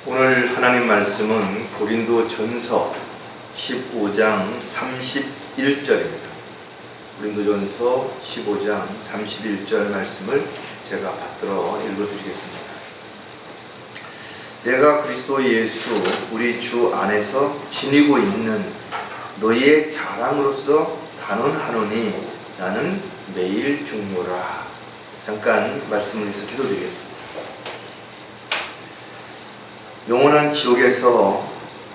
오늘 하나님 말씀은 고린도전서 15장 31절입니다. 고린도전서 15장 31절 말씀을 제가 받들어 읽어드리겠습니다. 내가 그리스도 예수 우리 주 안에서 지니고 있는 너희의 자랑으로서 단언하노니 나는 매일 죽노라. 잠깐 말씀을 해서 기도드리겠습니다. 영원한 지옥에서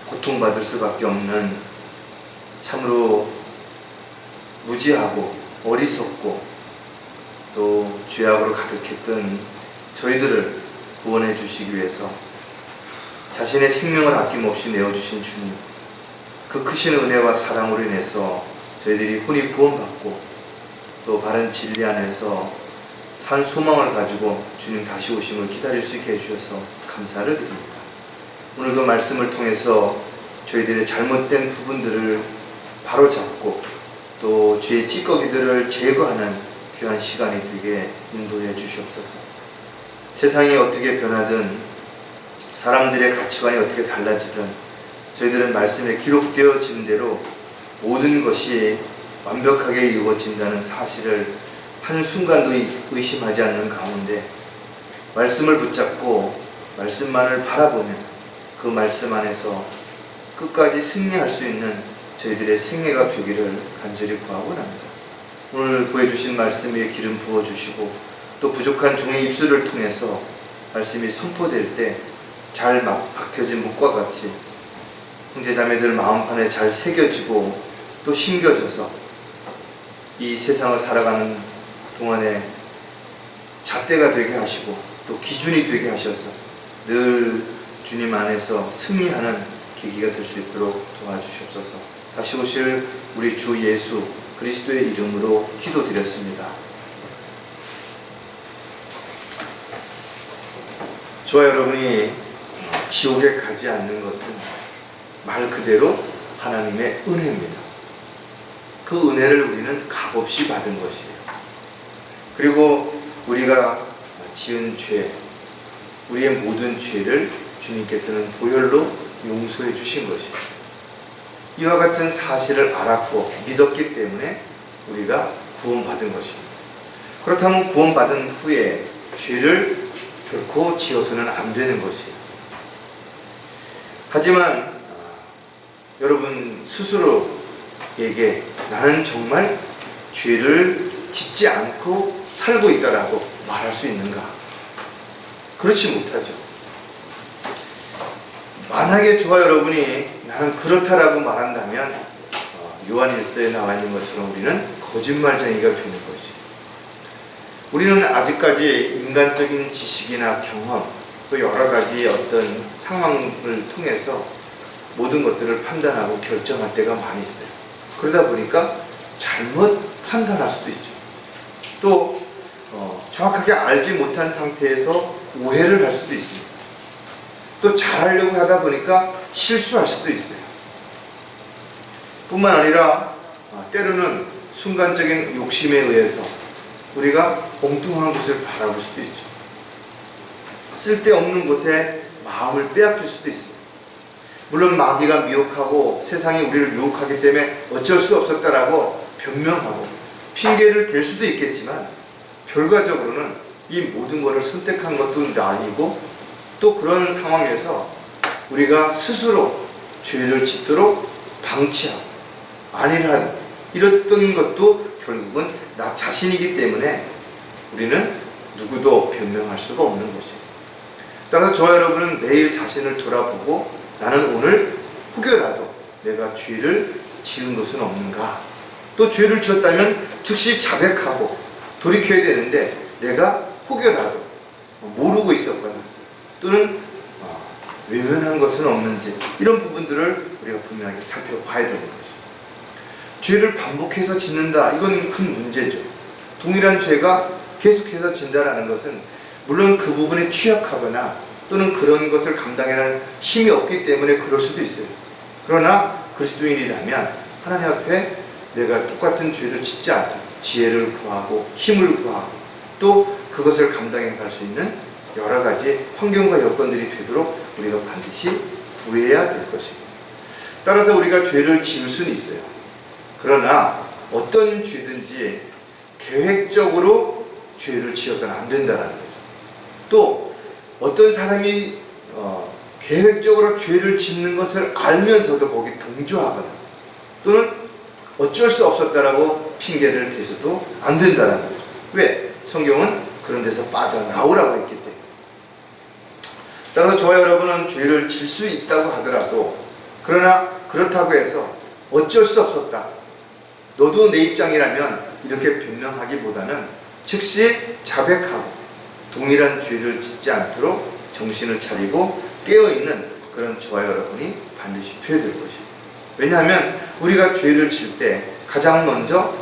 고통받을 수밖에 없는 참으로 무지하고 어리석고 또 죄악으로 가득했던 저희들을 구원해 주시기 위해서 자신의 생명을 아낌없이 내어주신 주님, 그 크신 은혜와 사랑으로 인해서 저희들이 혼이 구원받고 또 바른 진리 안에서 산 소망을 가지고 주님 다시 오심을 기다릴 수 있게 해주셔서 감사를 드립니다. 오늘도 말씀을 통해서 저희들의 잘못된 부분들을 바로잡고 또 죄의 찌꺼기들을 제거하는 귀한 시간이 되게 인도해 주시옵소서. 세상이 어떻게 변하든 사람들의 가치관이 어떻게 달라지든 저희들은 말씀에 기록되어진 대로 모든 것이 완벽하게 이루어진다는 사실을 한순간도 의심하지 않는 가운데 말씀을 붙잡고 말씀만을 바라보며 그 말씀 안에서 끝까지 승리할 수 있는 저희들의 생애가 되기를 간절히 구하고 합니다. 오늘 보여주신 말씀 위에 기름 부어주시고 또 부족한 종의 입술을 통해서 말씀이 선포될 때 잘 박혀진 목과 같이 형제자매들 마음판에 잘 새겨지고 또 심겨져서 이 세상을 살아가는 동안에 잣대가 되게 하시고 또 기준이 되게 하셔서 늘 주님 안에서 승리하는 계기가 될 수 있도록 도와주시옵소서. 다시 오실 우리 주 예수 그리스도의 이름으로 기도드렸습니다. 저와 여러분이 지옥에 가지 않는 것은 말 그대로 하나님의 은혜입니다. 그 은혜를 우리는 값없이 받은 것이에요. 그리고 우리가 지은 죄, 우리의 모든 죄를 주님께서는 보혈로 용서해 주신 것이에요. 이와 같은 사실을 알았고 믿었기 때문에 우리가 구원받은 것입니다. 그렇다면 구원받은 후에 죄를 결코 지어서는 안 되는 것이에요. 하지만 여러분 스스로에게 나는 정말 죄를 짓지 않고 살고 있다라고 말할 수 있는가? 그렇지 못하죠. 만약에 저와 여러분이 나는 그렇다라고 말한다면 요한일서에 나와 있는 것처럼 우리는 거짓말쟁이가 되는 것이에요. 우리는 아직까지 인간적인 지식이나 경험 또 여러 가지 어떤 상황을 통해서 모든 것들을 판단하고 결정할 때가 많이 있어요. 그러다 보니까 잘못 판단할 수도 있죠. 또 정확하게 알지 못한 상태에서 오해를 할 수도 있습니다. 또 잘하려고 하다 보니까 실수할 수도 있어요. 뿐만 아니라 때로는 순간적인 욕심에 의해서 우리가 엉뚱한 것을 바라볼 수도 있죠. 쓸데없는 것에 마음을 빼앗길 수도 있습니다. 물론 마귀가 미혹하고 세상이 우리를 유혹하기 때문에 어쩔 수 없었다라고 변명하고 핑계를 댈 수도 있겠지만 결과적으로는 이 모든 것을 선택한 것도 나이고 또 그런 상황에서 우리가 스스로 죄를 짓도록 방치하고 안일하고 이랬던 것도 결국은 나 자신이기 때문에 우리는 누구도 변명할 수가 없는 것이에요. 따라서 저와 여러분은 매일 자신을 돌아보고 나는 오늘 혹여라도 내가 죄를 지은 것은 없는가? 또 죄를 지었다면 즉시 자백하고 돌이켜야 되는데 내가 혹여라도 모르고 있었거나 또는 외면한 것은 없는지 이런 부분들을 우리가 분명하게 살펴봐야 되는 것이죠. 죄를 반복해서 짓는다. 이건 큰 문제죠. 동일한 죄가 계속해서 진다라는 것은 물론 그 부분에 취약하거나 또는 그런 것을 감당해낼 힘이 없기 때문에 그럴 수도 있어요. 그러나 그리스도인이라면 하나님 앞에 내가 똑같은 죄를 짓지 않도록 지혜를 구하고 힘을 구하고 또 그것을 감당해 갈 수 있는 여러 가지 환경과 여건들이 되도록 우리가 반드시 구해야 될 것입니다. 따라서 우리가 죄를 지을 수는 있어요. 그러나 어떤 죄든지 계획적으로 죄를 지어서는 안 된다는 거죠. 또 어떤 사람이 계획적으로 죄를 짓는 것을 알면서도 거기 동조하거나 또는 어쩔 수 없었다라고 핑계를 대서도 안 된다는 거죠. 왜? 성경은 그런 데서 빠져나오라고 했기 때문에. 따라서 저와 여러분은 죄를 질 수 있다고 하더라도, 그러나 그렇다고 해서 어쩔 수 없었다, 너도 내 입장이라면 이렇게 변명하기보다는 즉시 자백하고 동일한 죄를 짓지 않도록 정신을 차리고 깨어있는 그런 저와 여러분이 반드시 되어야 될 것입니다. 왜냐하면 우리가 죄를 질 때 가장 먼저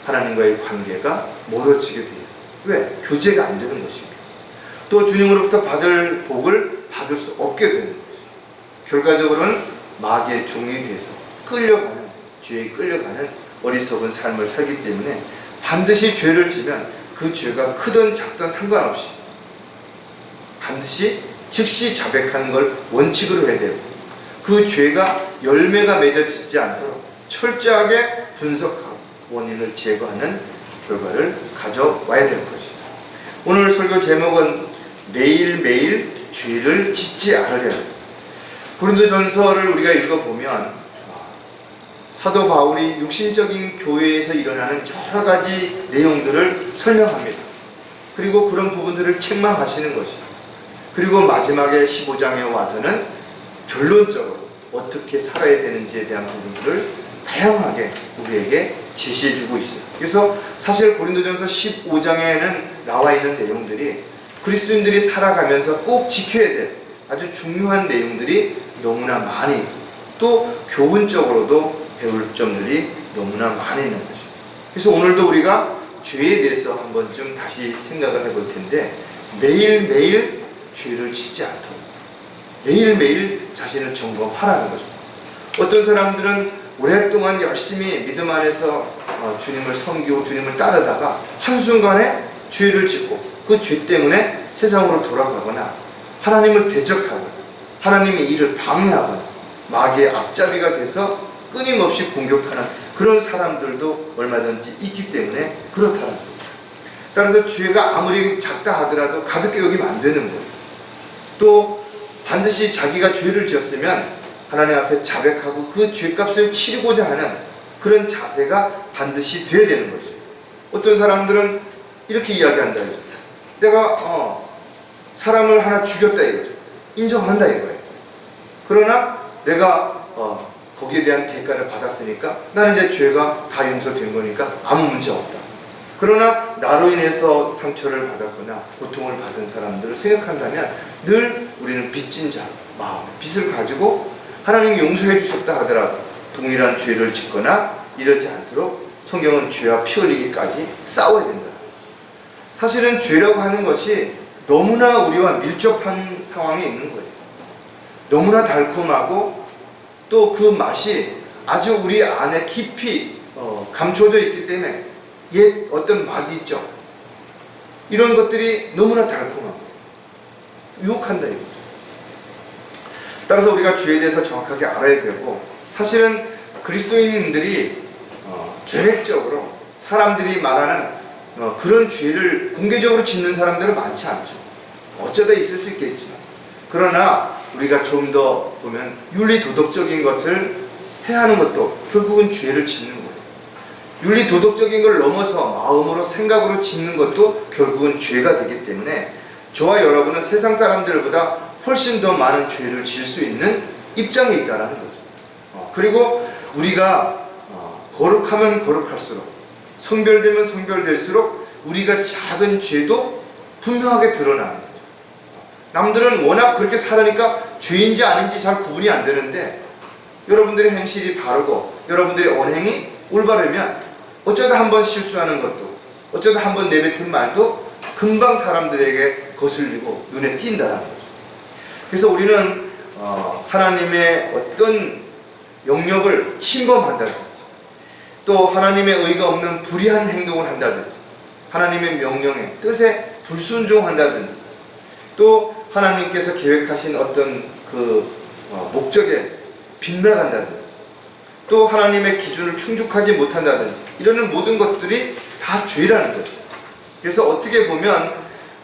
하나님과의 관계가 멀어지게 돼요. 왜? 교제가 안 되는 것입니다. 또 주님으로부터 받을 복을 받을 수 없게 되는 것입니다. 결과적으로는 마귀의 종이 돼서 끌려가는, 죄에 끌려가는 어리석은 삶을 살기 때문에 반드시 죄를 지면 그 죄가 크든 작든 상관없이 반드시 즉시 자백하는 걸 원칙으로 해야 되고, 그 죄가 열매가 맺어지지 않도록 철저하게 분석하고 원인을 제거하는 결과를 가져와야 될 것이다. 오늘 설교 제목은 매일매일 죄를 짓지 않으려. 고린도전서를 우리가 읽어보면 사도 바울이 육신적인 교회에서 일어나는 여러 가지 내용들을 설명합니다. 그리고 그런 부분들을 책망하시는 것이죠. 그리고 마지막에 15장에 와서는 결론적으로 어떻게 살아야 되는지에 대한 부분들을 다양하게 우리에게 제시해주고 있어요. 그래서 사실 고린도전서 15장에는 나와 있는 내용들이 그리스도인들이 살아가면서 꼭 지켜야 될 아주 중요한 내용들이 너무나 많이, 또 교훈적으로도 배울 점들이 너무나 많이 있는 것입니다. 그래서 오늘도 우리가 죄에 대해서 한번 좀 다시 생각을 해볼 텐데, 매일매일 죄를 짓지 않도록 매일매일 자신을 점검하라는 거죠. 어떤 사람들은 오랫동안 열심히 믿음 안에서 주님을 섬기고 주님을 따르다가 한순간에 죄를 짓고 그 죄 때문에 세상으로 돌아가거나 하나님을 대적하고 하나님의 일을 방해하거나 마귀의 앞잡이가 돼서 끊임없이 공격하는 그런 사람들도 얼마든지 있기 때문에 그렇다는 거죠. 따라서 죄가 아무리 작다 하더라도 가볍게 여기면 안 되는 거예요. 또 반드시 자기가 죄를 지었으면 하나님 앞에 자백하고 그 죄값을 치르고자 하는 그런 자세가 반드시 돼야 되는 것이에요. 어떤 사람들은 이렇게 이야기한다 이거죠. 내가 사람을 하나 죽였다 이거죠. 인정한다 이거예요. 그러나 내가 거기에 대한 대가를 받았으니까 나는 이제 죄가 다 용서된 거니까 아무 문제 없다. 그러나 나로 인해서 상처를 받았거나 고통을 받은 사람들을 생각한다면 늘 우리는 빚진 자, 빚을 가지고 하나님이 용서해 주셨다 하더라도 동일한 죄를 짓거나 이러지 않도록 성경은 죄와 피 흘리기까지 싸워야 된다. 사실은 죄라고 하는 것이 너무나 우리와 밀접한 상황에 있는 거예요. 너무나 달콤하고 또 그 맛이 아주 우리 안에 깊이 감춰져 있기 때문에 옛 어떤 맛이 있죠. 이런 것들이 너무나 달콤하고 유혹한다 이거죠. 따라서 우리가 죄에 대해서 정확하게 알아야 되고, 사실은 그리스도인들이 계획적으로 사람들이 말하는 그런 죄를 공개적으로 짓는 사람들은 많지 않죠. 어쩌다 있을 수 있겠지만, 그러나 우리가 좀 더 보면 윤리 도덕적인 것을 해야 하는 것도 결국은 죄를 짓는 거예요. 윤리 도덕적인 걸 넘어서 마음으로 생각으로 짓는 것도 결국은 죄가 되기 때문에 저와 여러분은 세상 사람들보다 훨씬 더 많은 죄를 지을 수 있는 입장에 있다는 거죠. 그리고 우리가 거룩하면 거룩할수록, 성별되면 성별될수록 우리가 작은 죄도 분명하게 드러나는 거죠. 남들은 워낙 그렇게 살으니까 죄인지 아닌지 잘 구분이 안 되는데, 여러분들의 행실이 바르고 여러분들의 언행이 올바르면 어쩌다 한번 실수하는 것도, 어쩌다 한번 내뱉은 말도 금방 사람들에게 거슬리고 눈에 띈다는 거죠. 그래서 우리는 하나님의 어떤 영역을 침범한다든지, 또 하나님의 의가 없는 불의한 행동을 한다든지, 하나님의 명령에 뜻에 불순종한다든지, 또 하나님께서 계획하신 어떤 목적에 빗나간다든지, 또 하나님의 기준을 충족하지 못한다든지, 이러는 모든 것들이 다 죄라는 거죠. 그래서 어떻게 보면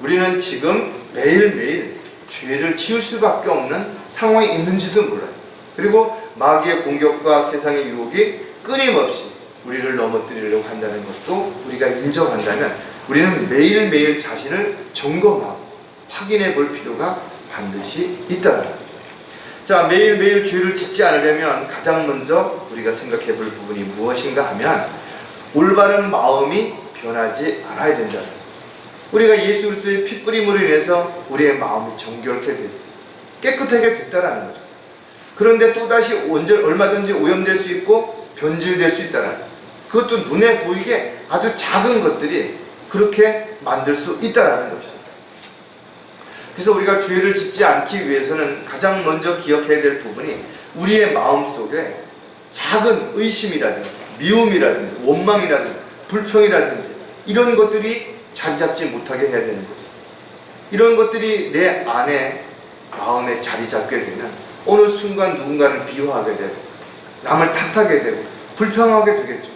우리는 지금 매일매일 죄를 지을 수밖에 없는 상황에 있는지도 몰라요. 그리고 마귀의 공격과 세상의 유혹이 끊임없이 우리를 넘어뜨리려고 한다는 것도 우리가 인정한다면, 우리는 매일매일 자신을 점검하고 확인해 볼 필요가 반드시 있다는 거죠. 자, 매일매일 죄를 짓지 않으려면 가장 먼저 우리가 생각해 볼 부분이 무엇인가 하면, 올바른 마음이 변하지 않아야 된다는 거죠. 우리가 예수 그리스도의 피 뿌림으로 인해서 우리의 마음이 정결케 됐어요. 깨끗하게 됐다라는 거죠. 그런데 또다시 얼마든지 오염될 수 있고 변질될 수 있다는 거죠. 그것도 눈에 보이게 아주 작은 것들이 그렇게 만들 수 있다는 것입니다. 그래서 우리가 죄를 짓지 않기 위해서는 가장 먼저 기억해야 될 부분이, 우리의 마음속에 작은 의심이라든지 미움이라든지 원망이라든지 불평이라든지 이런 것들이 자리 잡지 못하게 해야 되는 거죠. 이런 것들이 내 안에 마음에 자리 잡게 되면 어느 순간 누군가를 비호하게 되고 남을 탓하게 되고 불평하게 되겠죠.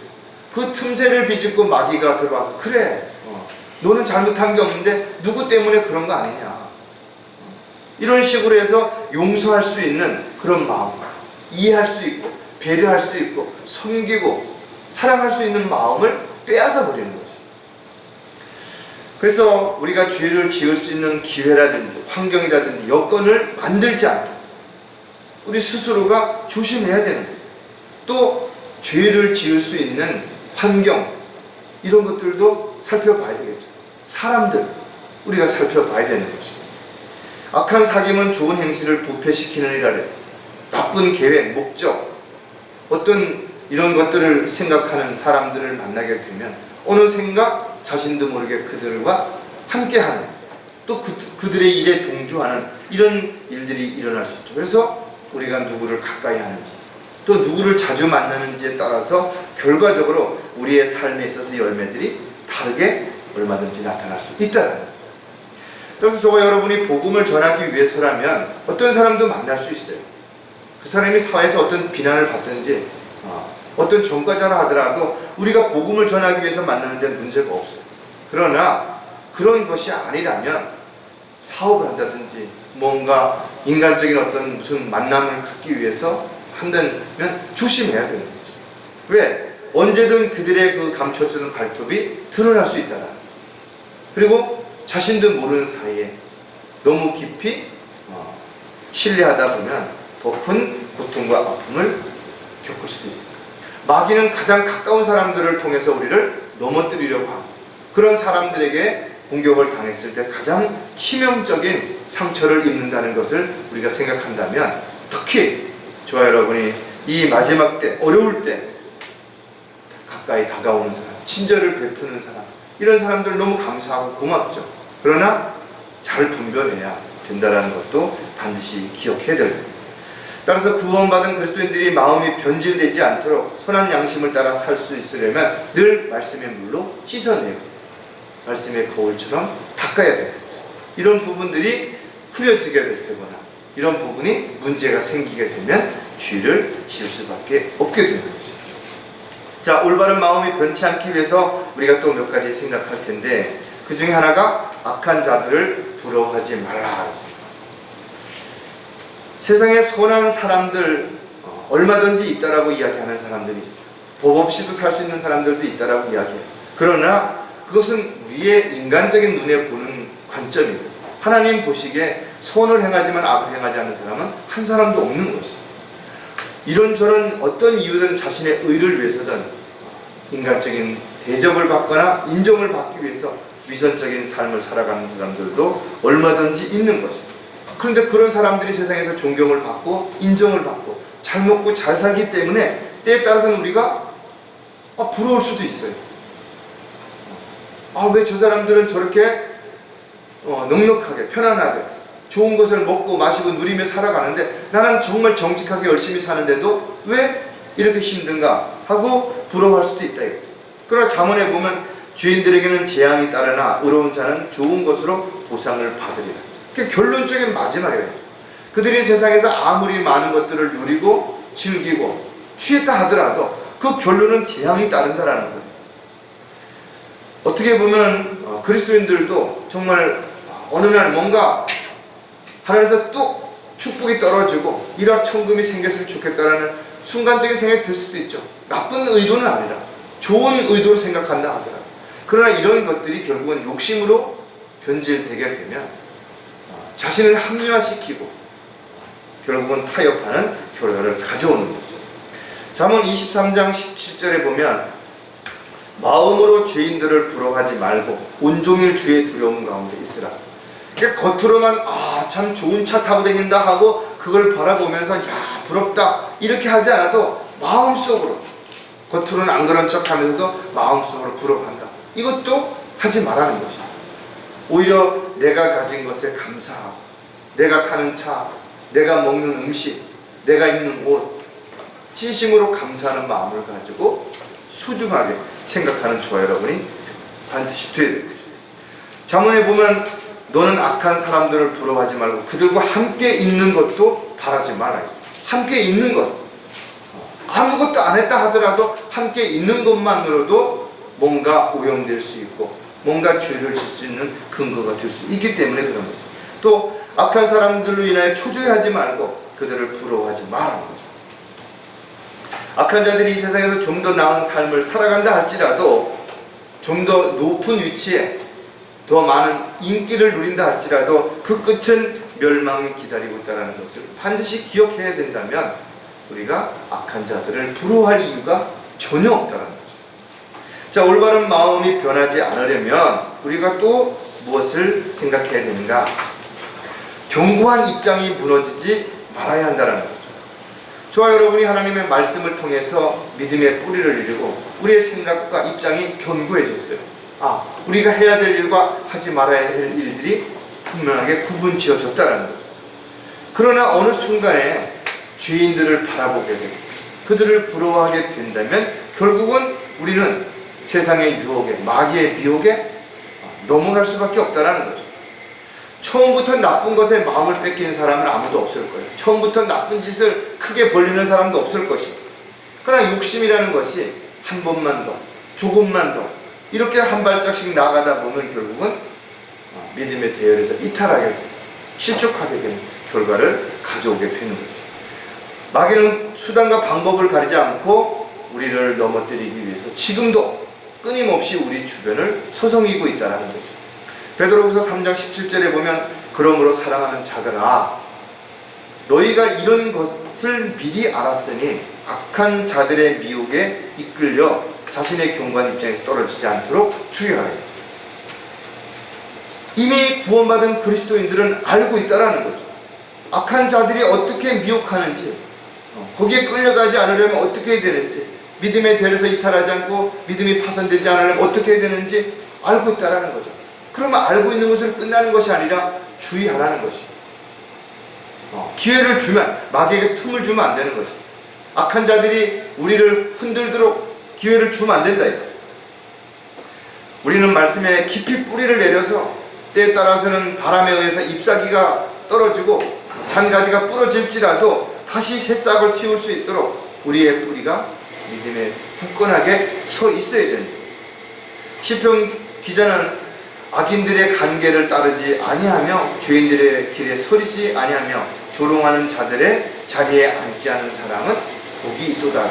그 틈새를 비집고 마귀가 들어와서, 그래, 너는 잘못한 게 없는데 누구 때문에 그런 거 아니냐, 이런 식으로 해서 용서할 수 있는 그런 마음, 이해할 수 있고 배려할 수 있고 섬기고 사랑할 수 있는 마음을 빼앗아 버리는 거죠. 그래서 우리가 죄를 지을 수 있는 기회라든지 환경이라든지 여건을 만들지 않도록 우리 스스로가 조심해야 되는 거예요. 또 죄를 지을 수 있는 환경, 이런 것들도 살펴봐야 되겠죠. 사람들, 우리가 살펴봐야 되는 것이죠. 악한 사귐은 좋은 행실을 부패시키느니라 그랬어요. 나쁜 계획, 목적, 어떤 이런 것들을 생각하는 사람들을 만나게 되면 어느샌가 자신도 모르게 그들과 함께하는, 또 그들의 일에 동조하는 이런 일들이 일어날 수 있죠. 그래서 우리가 누구를 가까이 하는지, 또 누구를 자주 만나는지에 따라서 결과적으로 우리의 삶에 있어서 열매들이 다르게 얼마든지 나타날 수 있다는 거죠. 그래서 저와 여러분이 복음을 전하기 위해서라면 어떤 사람도 만날 수 있어요. 그 사람이 사회에서 어떤 비난을 받든지 어떤 전과자라 하더라도 우리가 복음을 전하기 위해서 만나는 데는 문제가 없어요. 그러나 그런 것이 아니라면 사업을 한다든지 뭔가 인간적인 어떤 무슨 만남을 갖기 위해서 한다면 조심해야 되는 거죠. 왜? 언제든 그들의 그 감춰주는 발톱이 드러날 수 있다는, 그리고 자신도 모르는 사이에 너무 깊이 신뢰하다 보면 더 큰 고통과 아픔을 겪을 수도 있어요. 마귀는 가장 가까운 사람들을 통해서 우리를 넘어뜨리려고 하고, 그런 사람들에게 공격을 당했을 때 가장 치명적인 상처를 입는다는 것을 우리가 생각한다면, 특히 저와 여러분이 이 마지막 때, 어려울 때 가까이 다가오는 사람, 친절을 베푸는 사람, 이런 사람들 너무 감사하고 고맙죠. 그러나 잘 분별해야 된다는 것도 반드시 기억해야 될 겁니다. 따라서 구원받은 그리스도인들이 마음이 변질되지 않도록 선한 양심을 따라 살 수 있으려면 늘 말씀의 물로 씻어내고 말씀의 거울처럼 닦아야 됩니다. 이런 부분들이 흐려지게 될 테거나 이런 부분이 문제가 생기게 되면 죄를 지을 수밖에 없게 되는 것입니다. 자, 올바른 마음이 변치 않기 위해서 우리가 또 몇 가지 생각할 텐데, 그 중에 하나가 악한 자들을 부러워하지 말라. 세상에 선한 사람들 얼마든지 있다라고 이야기하는 사람들이 있어요. 법 없이도 살 수 있는 사람들도 있다라고 이야기해요. 그러나 그것은 우리의 인간적인 눈에 보는 관점이고, 하나님 보시기에 선을 행하지만 악을 행하지 않는 사람은 한 사람도 없는 것이죠. 이런저런 어떤 이유든 자신의 의를 위해서든 인간적인 대접을 받거나 인정을 받기 위해서 위선적인 삶을 살아가는 사람들도 얼마든지 있는 것입니다. 그런데 그런 사람들이 세상에서 존경을 받고 인정을 받고 잘 먹고 잘 살기 때문에 때에 따라서는 우리가 부러울 수도 있어요. 왜 저 사람들은 저렇게 넉넉하게 편안하게 좋은 것을 먹고 마시고 누리며 살아가는데 나는 정말 정직하게 열심히 사는데도 왜 이렇게 힘든가 하고 부러워할 수도 있다 이거죠. 그러나 잠언에 보면 죄인들에게는 재앙이 따르나 의로운 자는 좋은 것으로 보상을 받으리라. 결론적인 마지막이에요. 그들이 세상에서 아무리 많은 것들을 누리고 즐기고 취했다 하더라도 그 결론은 재앙이 따른다라는 거예요. 어떻게 보면 그리스도인들도 정말 어느 날 뭔가 하늘에서 또 축복이 떨어지고 일확천금이 생겼으면 좋겠다라는 순간적인 생각이 들 수도 있죠. 나쁜 의도는 아니라 좋은 의도로 생각한다 하더라도, 그러나 이런 것들이 결국은 욕심으로 변질되게 되면 자신을 합리화시키고 결국은 타협하는 결과를 가져오는 거죠. 잠언 23장 17절에 보면 마음으로 죄인들을 부러워하지 말고 온종일 주의 두려움 가운데 있으라. 그러니까 겉으로만 참 좋은 차 타고 다닌다 하고 그걸 바라보면서 야 부럽다 이렇게 하지 않아도 마음속으로, 겉으로는 안 그런 척 하면서도 마음속으로 부러워한다, 이것도 하지 말라는 것이죠. 오히려 내가 가진 것에 감사하고 내가 타는 차, 내가 먹는 음식, 내가 입는 옷, 진심으로 감사하는 마음을 가지고 소중하게 생각하는 저와 여러분이 반드시 되어야 될 것이죠. 잠언에 보면 너는 악한 사람들을 부러워하지 말고 그들과 함께 있는 것도 바라지 말아요. 함께 있는 것, 아무것도 안 했다 하더라도 함께 있는 것만으로도 뭔가 오염될 수 있고 뭔가 죄를 질 수 있는 근거가 될 수 있기 때문에 그런 거죠. 또 악한 사람들로 인하여 초조해하지 말고 그들을 부러워하지 말라는 거죠. 악한 자들이 이 세상에서 좀 더 나은 삶을 살아간다 할지라도, 좀 더 높은 위치에 더 많은 인기를 누린다 할지라도 그 끝은 멸망이 기다리고 있다는 것을 반드시 기억해야 된다면 우리가 악한 자들을 부러워할 이유가 전혀 없다는 거죠. 자, 올바른 마음이 변하지 않으려면 우리가 또 무엇을 생각해야 되는가? 견고한 입장이 무너지지 말아야 한다는 거죠. 저와 여러분이 하나님의 말씀을 통해서 믿음의 뿌리를 이루고 우리의 생각과 입장이 견고해졌어요. 우리가 해야 될 일과 하지 말아야 할 일들이 분명하게 구분 지어졌다는 거죠. 그러나 어느 순간에 죄인들을 바라보게 되고 그들을 부러워하게 된다면 결국은 우리는 세상의 유혹에, 마귀의 미혹에 넘어갈 수밖에 없다는 거죠. 처음부터 나쁜 것에 마음을 뺏기는 사람은 아무도 없을 거예요. 처음부터 나쁜 짓을 크게 벌리는 사람도 없을 것이고, 그러나 욕심이라는 것이 한 번만 더, 조금만 더 이렇게 한 발짝씩 나가다 보면 결국은 믿음의 대열에서 이탈하게 되고 실족하게 되는 결과를 가져오게 되는 거죠. 마귀는 수단과 방법을 가리지 않고 우리를 넘어뜨리기 위해서 지금도 끊임없이 우리 주변을 서성이고 있다는 거죠. 베드로후서 3장 17절에 보면 그러므로 사랑하는 자들아 너희가 이런 것을 미리 알았으니 악한 자들의 미혹에 이끌려 자신의 견고한 입장에서 떨어지지 않도록 주의하라. 이미 구원받은 그리스도인들은 알고 있다라는 거죠. 악한 자들이 어떻게 미혹하는지, 거기에 끌려가지 않으려면 어떻게 해야 되는지, 믿음의 대열에서 이탈하지 않고 믿음이 파손되지 않으려면 어떻게 해야 되는지 알고 있다라는 거죠. 그러면 알고 있는 것으로 끝나는 것이 아니라 주의하라는 것이. 기회를 주면, 마귀에게 틈을 주면 안 되는 것이. 악한 자들이 우리를 흔들도록 기회를 주면 안 된다 이거죠. 우리는 말씀에 깊이 뿌리를 내려서 때에 따라서는 바람에 의해서 잎사귀가 떨어지고 잔가지가 부러질지라도 다시 새싹을 틔울 수 있도록 우리의 뿌리가 믿음에 굳건하게 서 있어야 됩니다. 시편 기자는 악인들의 간계를 따르지 아니하며 죄인들의 길에 서리지 아니하며 조롱하는 자들의 자리에 앉지 않은 사람은 복이 있도다.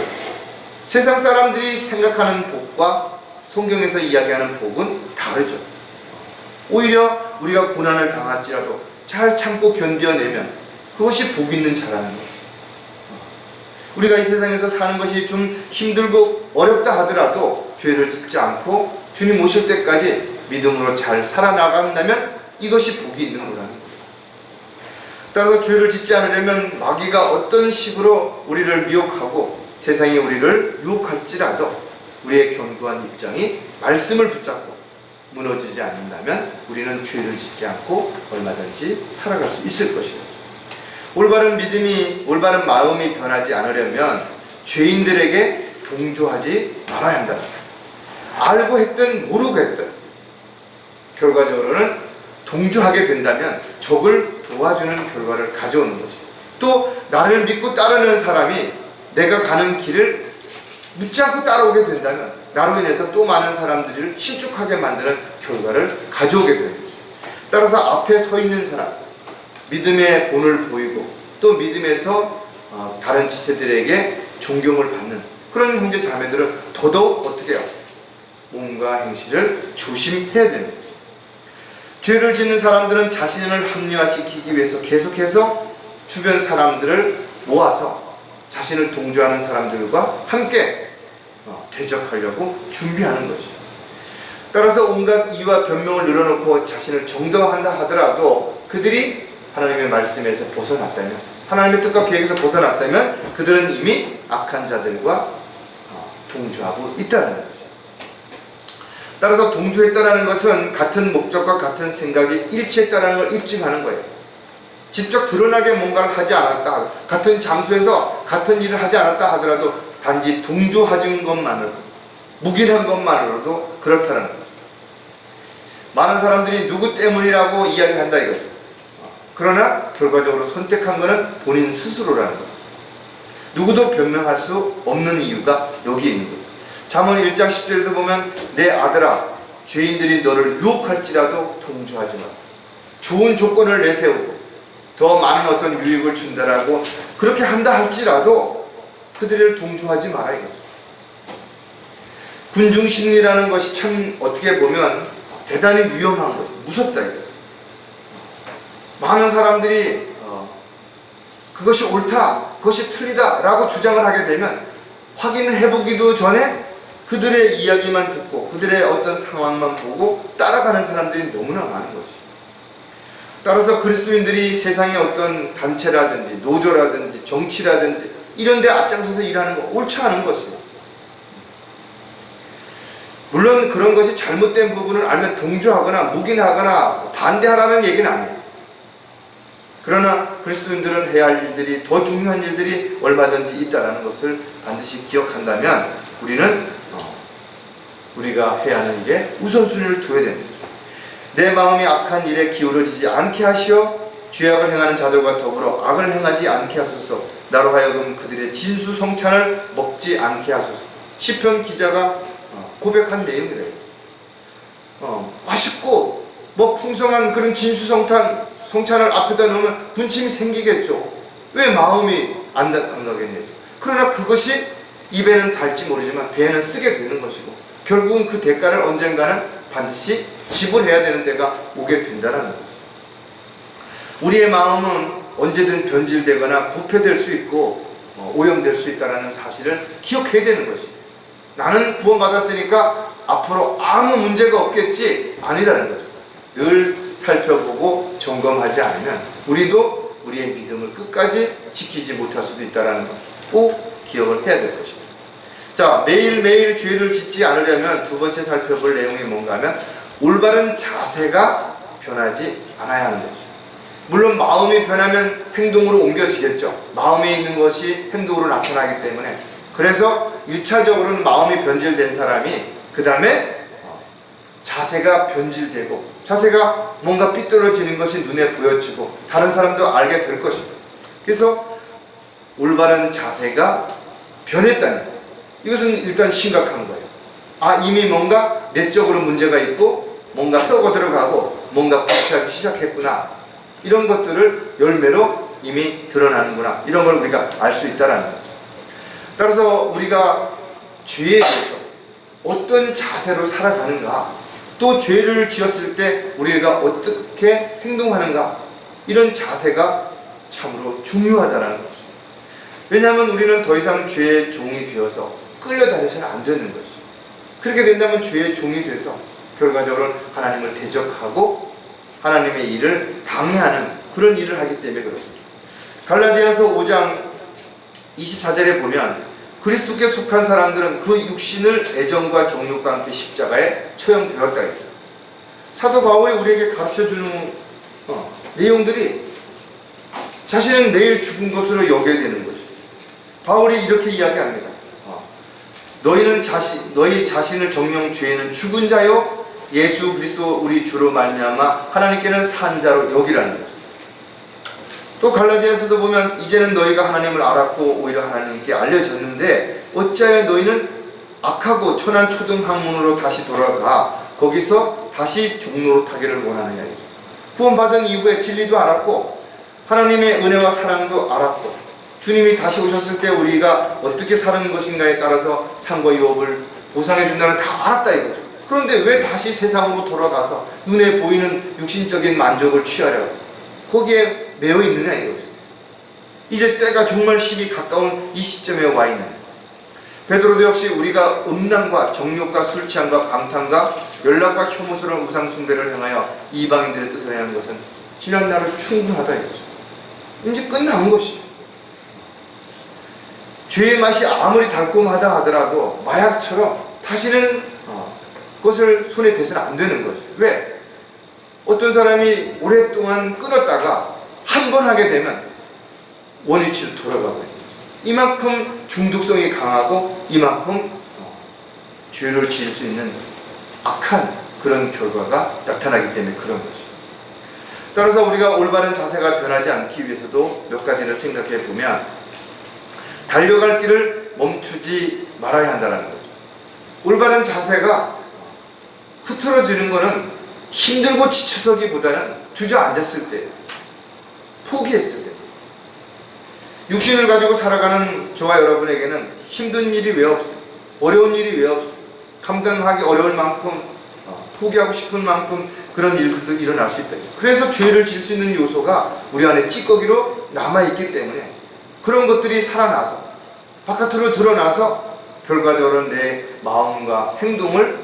세상 사람들이 생각하는 복과 성경에서 이야기하는 복은 다르죠. 오히려 우리가 고난을 당할지라도 잘 참고 견뎌내면 그것이 복 있는 자라는 거죠. 우리가 이 세상에서 사는 것이 좀 힘들고 어렵다 하더라도 죄를 짓지 않고 주님 오실 때까지 믿음으로 잘 살아나간다면 이것이 복이 있는 거라는 거예요. 따라서 죄를 짓지 않으려면 마귀가 어떤 식으로 우리를 미혹하고 세상이 우리를 유혹할지라도 우리의 견고한 입장이 말씀을 붙잡고 무너지지 않는다면 우리는 죄를 짓지 않고 얼마든지 살아갈 수 있을 것이죠. 올바른 믿음이, 올바른 마음이 변하지 않으려면 죄인들에게 동조하지 말아야 한다. 알고 했든 모르고 했든 결과적으로는 동조하게 된다면 적을 도와주는 결과를 가져오는 것이에요. 또 나를 믿고 따르는 사람이 내가 가는 길을 묻지 않고 따라오게 된다면 나로 인해서 또 많은 사람들을 신축하게 만드는 결과를 가져오게 되는 거죠. 따라서 앞에 서 있는 사람, 믿음의 본을 보이고 또 믿음에서 다른 지체들에게 존경을 받는 그런 형제 자매들은 더더욱 어떻게 해요? 몸과 행실을 조심해야 되는 거죠. 죄를 짓는 사람들은 자신을 합리화시키기 위해서 계속해서 주변 사람들을 모아서 자신을 동조하는 사람들과 함께 대적하려고 준비하는 것이죠. 따라서 온갖 이유와 변명을 늘어놓고 자신을 정당화한다 하더라도 그들이 하나님의 말씀에서 벗어났다면, 하나님의 뜻과 계획에서 벗어났다면 그들은 이미 악한 자들과 동조하고 있다는 거죠. 따라서 동조했다는 것은 같은 목적과 같은 생각이 일치했다는 걸 입증하는 거예요. 직접 드러나게 뭔가를 하지 않았다, 같은 장소에서 같은 일을 하지 않았다 하더라도 단지 동조하는 것만으로도, 묵인한 것만으로도 그렇다는 거죠. 많은 사람들이 누구 때문이라고 이야기한다 이거죠. 그러나 결과적으로 선택한 것은 본인 스스로라는 거예요. 누구도 변명할 수 없는 이유가 여기 있는 거죠. 잠언 1장 10절에도 보면 내 아들아 죄인들이 너를 유혹할지라도 동조하지 마. 좋은 조건을 내세우고 더 많은 어떤 유익을 준다라고 그렇게 한다 할지라도 그들을 동조하지 마라 이거죠. 군중심리라는 것이 참 어떻게 보면 대단히 위험한 것이죠. 무섭다 이거죠. 많은 사람들이 그것이 옳다, 그것이 틀리다 라고 주장을 하게 되면 확인을 해보기도 전에 그들의 이야기만 듣고 그들의 어떤 상황만 보고 따라가는 사람들이 너무나 많은 것이죠. 따라서 그리스도인들이 세상의 어떤 단체라든지 노조라든지 정치라든지 이런 데 앞장서서 일하는 거 옳지 않은 것이에요. 물론 그런 것이 잘못된 부분을 알면 동조하거나 묵인하거나 반대하라는 얘기는 아니에요. 그러나 그리스도인들은 해야 할 일들이, 더 중요한 일들이 얼마든지 있다는 것을 반드시 기억한다면 우리가 해야 하는 일에 우선순위를 둬야 됩니다. 내 마음이 악한 일에 기울어지지 않게 하시어 죄악을 행하는 자들과 더불어 악을 행하지 않게 하소서. 나로 하여금 그들의 진수성찬을 먹지 않게 하소서. 시편 기자가 고백한 내용이래요. 맛있고 풍성한 그런 진수성찬을 앞에다 놓으면 군침이 생기겠죠. 왜 마음이 안 가겠냐죠. 그러나 그것이 입에는 달지 모르지만 배에는 쓰게 되는 것이고 결국은 그 대가를 언젠가는 반드시 지불해야 되는 때가 오게 된다는 것이죠. 우리의 마음은 언제든 변질되거나 부패될 수 있고 오염될 수 있다는 사실을 기억해야 되는 것이죠. 나는 구원받았으니까 앞으로 아무 문제가 없겠지 아니라는 거죠. 늘 살펴보고 점검하지 않으면 우리도 우리의 믿음을 끝까지 지키지 못할 수도 있다는 것 꼭 기억을 해야 될 것입니다. 자, 매일매일 죄를 짓지 않으려면 두 번째 살펴볼 내용이 뭔가 하면 올바른 자세가 변하지 않아야 하는 거죠. 물론 마음이 변하면 행동으로 옮겨지겠죠. 마음에 있는 것이 행동으로 나타나기 때문에 그래서 1차적으로는 마음이 변질된 사람이 그 다음에 자세가 변질되고 자세가 뭔가 삐뚤어지는 것이 눈에 보여지고 다른 사람도 알게 될 것입니다. 그래서 올바른 자세가 변했다는 이것은 일단 심각한 거예요. 이미 뭔가 내적으로 문제가 있고 뭔가 썩어 들어가고 뭔가 부패하기 시작했구나. 이런 것들을 열매로 이미 드러나는구나. 이런 걸 우리가 알 수 있다는 거죠. 따라서 우리가 죄에 대해서 어떤 자세로 살아가는가, 또 죄를 지었을 때 우리가 어떻게 행동하는가, 이런 자세가 참으로 중요하다는 거죠. 왜냐하면 우리는 더 이상 죄의 종이 되어서 끌려다니서는 안 되는 것이죠. 그렇게 된다면 죄의 종이 돼서 결과적으로 하나님을 대적하고 하나님의 일을 방해하는 그런 일을 하기 때문에 그렇습니다. 갈라디아서 5장 24절에 보면 그리스도께 속한 사람들은 그 육신을 애정과 정욕과 함께 십자가에 처형되었다 했죠. 사도 바울이 우리에게 가르쳐주는 내용들이 자신은 내일 죽은 것으로 여겨야 되는 것이죠. 바울이 이렇게 이야기합니다. 너희 자신을 정령 죄에는 죽은 자요 예수 그리스도 우리 주로 말미암아 하나님께는 산자로 여기라는 거죠. 또 갈라디아서도 보면 이제는 너희가 하나님을 알았고 오히려 하나님께 알려졌는데 어찌하여 너희는 악하고 천한 초등학문으로 다시 돌아가 거기서 다시 종노릇하기를 원하느냐. 구원받은 이후에 진리도 알았고 하나님의 은혜와 사랑도 알았고 주님이 다시 오셨을 때 우리가 어떻게 사는 것인가에 따라서 상과 유업을 보상해 준다는 다 알았다 이거죠. 그런데 왜 다시 세상으로 돌아가서 눈에 보이는 육신적인 만족을 취하려고 거기에 매여 있느냐 이거죠. 이제 때가 정말 심히 가까운 이 시점에 와 있는 베드로도 역시 우리가 음란과 정욕과 술취함과 방탕과 연락과 혐오스러운 우상 숭배를 향하여 이방인들의 뜻을 행한 것은 지난 날은 충분하다 이거죠. 이제 끝난 것이 죄의 맛이 아무리 달콤하다 하더라도 마약처럼 다시는 그것을 손에 대서는 안 되는 거죠. 왜? 어떤 사람이 오랫동안 끊었다가 한 번 하게 되면 원위치로 돌아가고 있는 거죠. 이만큼 중독성이 강하고 이만큼 죄를 지을 수 있는 악한 그런 결과가 나타나기 때문에 그런 것이죠. 따라서 우리가 올바른 자세가 변하지 않기 위해서도 몇 가지를 생각해 보면 달려갈 길을 멈추지 말아야 한다는 거죠. 올바른 자세가 흐트러지는 것은 힘들고 지쳐서기보다는 주저앉았을 때, 포기했을 때, 육신을 가지고 살아가는 저와 여러분에게는 힘든 일이 왜 없어요? 어려운 일이 왜 없어요? 감당하기 어려울 만큼, 포기하고 싶은 만큼 그런 일들도 일어날 수 있다. 그래서 죄를 질 수 있는 요소가 우리 안에 찌꺼기로 남아있기 때문에 그런 것들이 살아나서 바깥으로 드러나서 결과적으로 내 마음과 행동을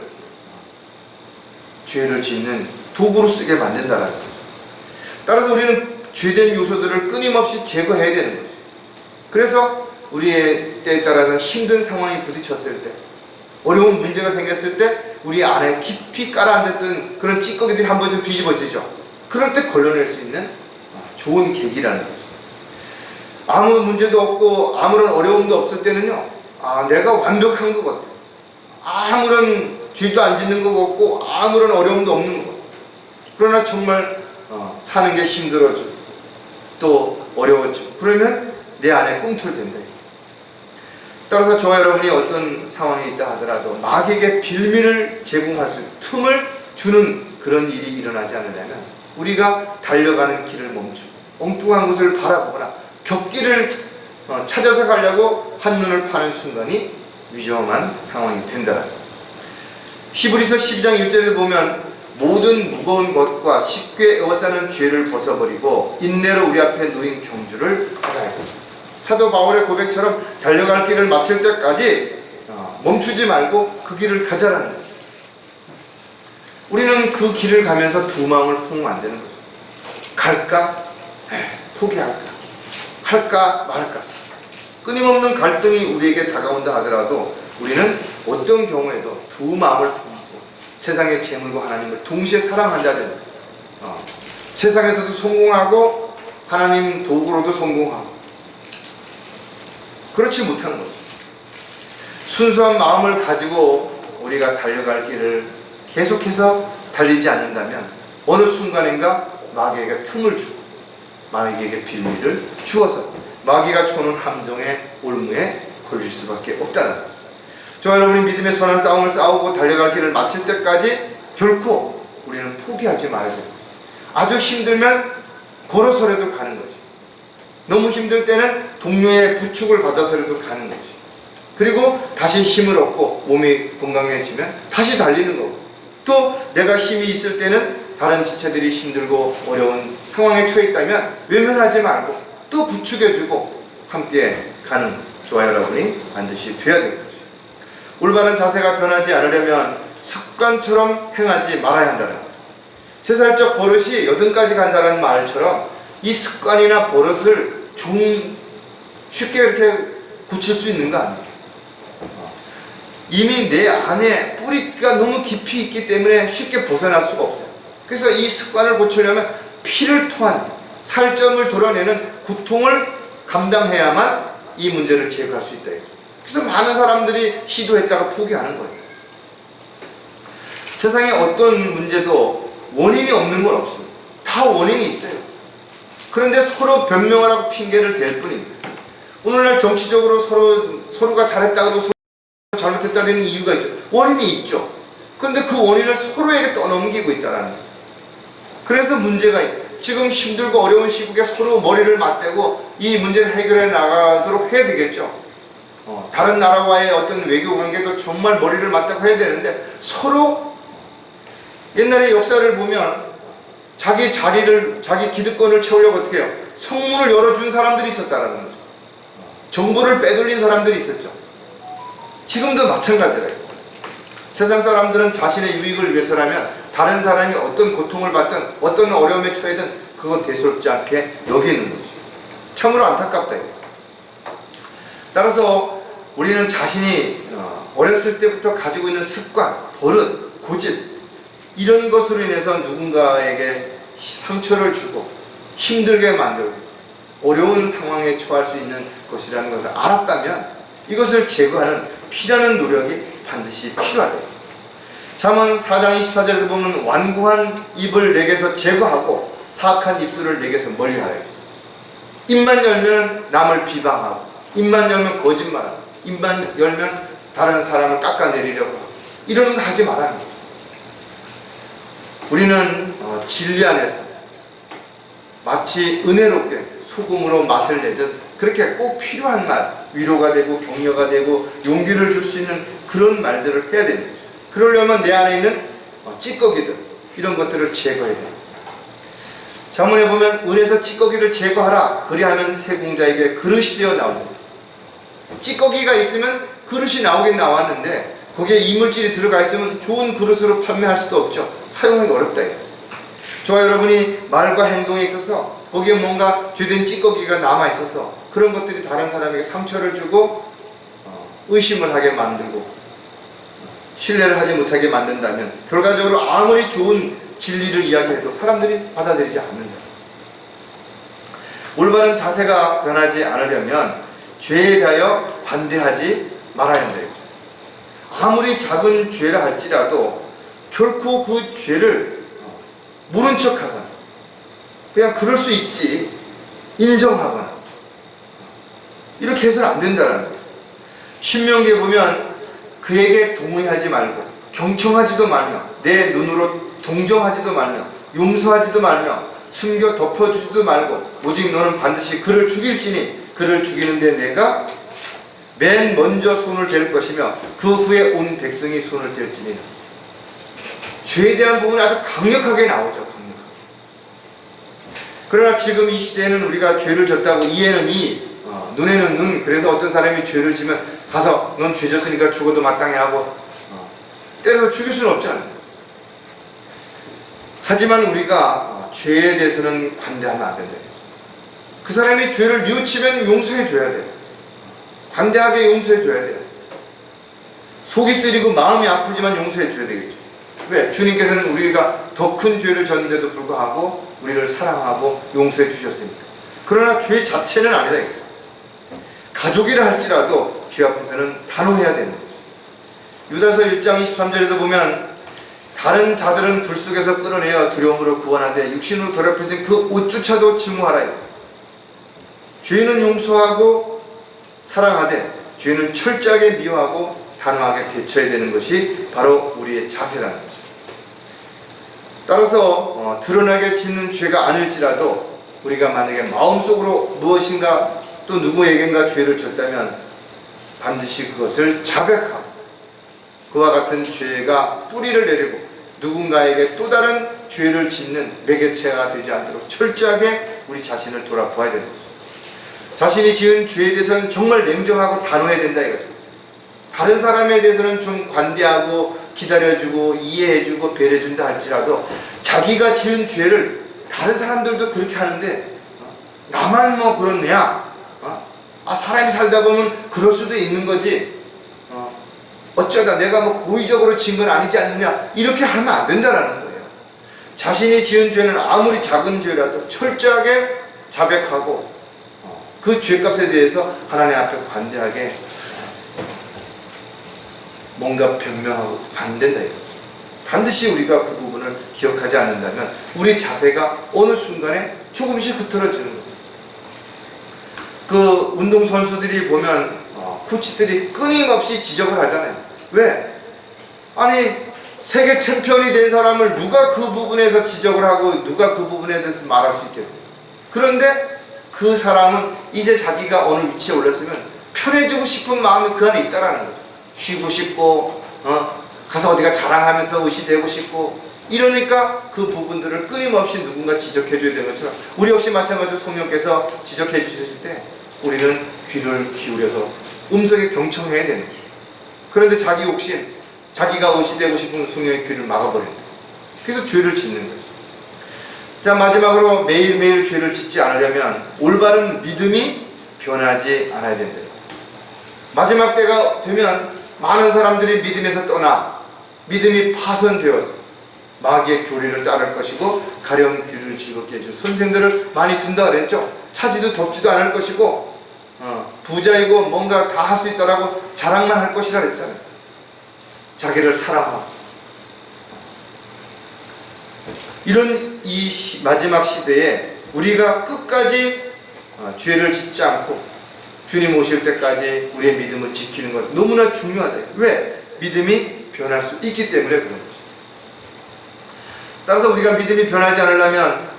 죄를 짓는 도구로 쓰게 만든다는 거죠. 따라서 우리는 죄된 요소들을 끊임없이 제거해야 되는 거죠. 그래서 우리의 때에 따라서 힘든 상황이 부딪혔을 때, 어려운 문제가 생겼을 때 우리 안에 깊이 깔아앉았던 그런 찌꺼기들이 한 번쯤 뒤집어지죠. 그럴 때 걸러낼 수 있는 좋은 계기라는 거죠. 아무 문제도 없고 아무런 어려움도 없을 때는요, 내가 완벽한 것 같아. 아무런 죄도 안 짓는 것 같고 아무런 어려움도 없는 것 같아. 그러나 정말 사는 게 힘들어지고 또 어려워지고 그러면 내 안에 꿈틀댄다. 따라서 저와 여러분이 어떤 상황에 있다 하더라도 마귀에게 빌미를 제공할 수 있는 틈을 주는 그런 일이 일어나지 않으려면 우리가 달려가는 길을 멈추고 엉뚱한 곳을 바라보거나 곁길을 찾아서 가려고 한눈을 파는 순간이 위험한 상황이 된다는 거예요. 히브리서 12장 1절에 보면 모든 무거운 것과 쉽게 에워싸는 죄를 벗어버리고 인내로 우리 앞에 놓인 경주를 받아야 됩니다. 사도 바울의 고백처럼 달려갈 길을 마칠 때까지 멈추지 말고 그 길을 가자라는 거죠. 우리는 그 길을 가면서 두 마음을 품으면 안 되는 거죠. 갈까? 포기할까? 할까 말까? 끊임없는 갈등이 우리에게 다가온다 하더라도 우리는 어떤 경우에도 두 마음을 품고 세상의 재물과 하나님을 동시에 사랑한다는 거죠. 세상에서도 성공하고 하나님 도구로도 성공하고 그렇지 못한 거죠. 순수한 마음을 가지고 우리가 달려갈 길을 계속해서 달리지 않는다면 어느 순간인가 마귀에게 틈을 주고 마귀에게 빌미를 주어서 마귀가 쳐놓은 함정의 올무에 걸릴 수밖에 없다는 거죠. 저와 여러분이 믿음의 선한 싸움을 싸우고 달려갈 길을 마칠 때까지 결코 우리는 포기하지 말아야 됩니다. 아주 힘들면 걸어서라도 가는 거지. 너무 힘들 때는 동료의 부축을 받아서라도 가는 거지. 그리고 다시 힘을 얻고 몸이 건강해지면 다시 달리는 거고, 또 내가 힘이 있을 때는 다른 지체들이 힘들고 어려운 상황에 처해 있다면 외면하지 말고 또 부축해주고 함께 가는 저와 여러분이 반드시 되어야 될 것이죠. 올바른 자세가 변하지 않으려면 습관처럼 행하지 말아야 한다는 거죠. 3살적 버릇이 8까지 간다는 말처럼 이 습관이나 버릇을 쉽게 이렇게 고칠 수 있는 거 아니에요. 이미 내 안에 뿌리가 너무 깊이 있기 때문에 쉽게 벗어날 수가 없어요. 그래서 이 습관을 고치려면 피를 토하는 살점을 도려내는 고통을 감당해야만 이 문제를 제거할 수 있다. 그래서 많은 사람들이 시도했다가 포기하는 거예요. 세상에 어떤 문제도 원인이 없는 건 없습니다. 다 원인이 있어요. 그런데 서로 변명을 하고 핑계를 댈 뿐입니다. 오늘날 정치적으로 서로가 잘했다고 서로 잘못했다는 이유가 있죠. 원인이 있죠. 그런데 그 원인을 서로에게 떠넘기고 있다는 거죠. 그래서 문제가 지금 힘들고 어려운 시국에 서로 머리를 맞대고 이 문제를 해결해 나가도록 해야 되겠죠. 다른 나라와의 어떤 외교 관계도 정말 머리를 맞대고 해야 되는데 서로 옛날의 역사를 보면 자기 자리를, 자기 기득권을 채우려고 어떻게 해요? 성문을 열어준 사람들이 있었다는 거죠. 정보를 빼돌린 사람들이 있었죠. 지금도 마찬가지래요. 세상 사람들은 자신의 유익을 위해서라면 다른 사람이 어떤 고통을 받든 어떤 어려움에 처해든 그건 대수롭지 않게 여기는 거죠. 참으로 안타깝다 이거죠. 따라서 우리는 자신이 어렸을 때부터 가지고 있는 습관, 버릇, 고집 이런 것으로 인해서 누군가에게 상처를 주고 힘들게 만들고 어려운 상황에 처할 수 있는 것이라는 것을 알았다면 이것을 제거하는 피라는 노력이 반드시 필요하다. 잠언 4장 24절에도 보면 완고한 입을 내게서 제거하고 사악한 입술을 내게서 멀리하라. 입만 열면 남을 비방하고 입만 열면 거짓말하고 입만 열면 다른 사람을 깎아내리려고 하고 이런 거 하지 말라는 거죠. 우리는 진리 안에서 마치 은혜롭게 소금으로 맛을 내듯 그렇게 꼭 필요한 말, 위로가 되고 격려가 되고 용기를 줄 수 있는 그런 말들을 해야 됩니다. 그러려면 내 안에 있는 찌꺼기들 이런 것들을 제거해야 됩니다. 잠언에 보면 은에서 찌꺼기를 제거하라 그리하면 새 공자에게 그릇이 되어 나옵니다. 찌꺼기가 있으면 그릇이 나오긴 나왔는데 거기에 이물질이 들어가 있으면 좋은 그릇으로 판매할 수도 없죠. 사용하기 어렵다. 저와 여러분이 말과 행동에 있어서 거기에 뭔가 죄된 찌꺼기가 남아있어서 그런 것들이 다른 사람에게 상처를 주고 의심을 하게 만들고 신뢰를 하지 못하게 만든다면 결과적으로 아무리 좋은 진리를 이야기해도 사람들이 받아들이지 않는다. 올바른 자세가 변하지 않으려면 죄에 대하여 관대하지 말아야 한다. 아무리 작은 죄라 할지라도 결코 그 죄를 모른 척하거나 그냥 그럴 수 있지 인정하거나 이렇게 해서는 안 된다는 거죠. 신명기에 보면 그에게 동의하지 말고 경청하지도 말며 내 눈으로 동정하지도 말며 용서하지도 말며 숨겨 덮어주지도 말고 오직 너는 반드시 그를 죽일지니 그를 죽이는데 내가 맨 먼저 손을 댈 것이며 그 후에 온 백성이 손을 댈지니 죄에 대한 부분이 아주 강력하게 나오죠. 강력하게. 그러나 지금 이 시대에는 우리가 죄를 졌다고 이에는 이 눈에는 눈 그래서 어떤 사람이 죄를 지면 가서 넌 죄 졌으니까 죽어도 마땅해 하고 때려서 죽일 수는 없잖아요. 하지만 우리가 죄에 대해서는 관대하면 안 된다. 그 사람이 죄를 뉘우치면 용서해 줘야 돼요. 관대하게 용서해 줘야 돼요. 속이 쓰리고 마음이 아프지만 용서해 줘야 되겠죠. 왜? 주님께서는 우리가 더 큰 죄를 졌는데도 불구하고 우리를 사랑하고 용서해 주셨으니까. 그러나 죄 자체는 아니다. 가족이라 할지라도 죄 앞에서는 단호해야 되는 거죠. 유다서 1장 23절에도 보면 다른 자들은 불 속에서 끌어내어 두려움으로 구원하되 육신으로 더럽혀진 그 옷조차도 증오하라. 죄는 용서하고 사랑하되 죄는 철저하게 미워하고 단호하게 대처해야 되는 것이 바로 우리의 자세라는 거죠. 따라서 드러나게 짓는 죄가 아닐지라도 우리가 만약에 마음속으로 무엇인가 또 누구에겐가 죄를 졌다면 반드시 그것을 자백하고 그와 같은 죄가 뿌리를 내리고 누군가에게 또 다른 죄를 짓는 매개체가 되지 않도록 철저하게 우리 자신을 돌아보아야 되는 거죠. 자신이 지은 죄에 대해서는 정말 냉정하고 단호해야 된다 이거죠. 다른 사람에 대해서는 좀 관대하고 기다려주고 이해해주고 배려해준다 할지라도 자기가 지은 죄를 다른 사람들도 그렇게 하는데 나만 뭐 그렇냐? 사람이 살다 보면 그럴 수도 있는 거지. 어쩌다 내가 뭐 고의적으로 지은 건 아니지 않느냐? 이렇게 하면 안 된다라는 거예요. 자신이 지은 죄는 아무리 작은 죄라도 철저하게 자백하고 그 죄값에 대해서 하나님 앞에 관대하게 뭔가 변명하고 안 된다 이거죠. 반드시 우리가 그 부분을 기억하지 않는다면 우리 자세가 어느 순간에 조금씩 흐트러지는 거예요. 그 운동선수들이 보면 코치들이 끊임없이 지적을 하잖아요. 왜? 아니 세계 챔피언이 된 사람을 누가 그 부분에서 지적을 하고 누가 그 부분에 대해서 말할 수 있겠어요? 그런데 그 사람은 이제 자기가 어느 위치에 올랐으면 편해지고 싶은 마음이 그 안에 있다라는 거죠. 쉬고 싶고 가서 어디가 자랑하면서 의시되고 싶고 이러니까 그 부분들을 끊임없이 누군가 지적해줘야 되는 것처럼 우리 역시 마찬가지로 성령께서 지적해 주셨을 때 우리는 귀를 기울여서 음성에 경청해야 되는 거예요. 그런데 자기 욕심, 자기가 의시되고 싶은 성령의 귀를 막아버리는 거예요. 그래서 죄를 짓는 거죠. 자, 마지막으로 매일매일 죄를 짓지 않으려면 올바른 믿음이 변하지 않아야 된다. 마지막 때가 되면 많은 사람들이 믿음에서 떠나 믿음이 파손되어서 마귀의 교리를 따를 것이고 가령 귀를 즐겁게 해준 선생들을 많이 둔다 그랬죠. 차지도 덥지도 않을 것이고 부자이고 뭔가 다 할 수 있다라고 자랑만 할 것이라 그랬잖아요. 자기를 사랑하고 이런 이 마지막 시대에 우리가 끝까지 죄를 짓지 않고 주님 오실 때까지 우리의 믿음을 지키는 것 너무나 중요하다. 왜? 믿음이 변할 수 있기 때문에 그런 거죠. 따라서 우리가 믿음이 변하지 않으려면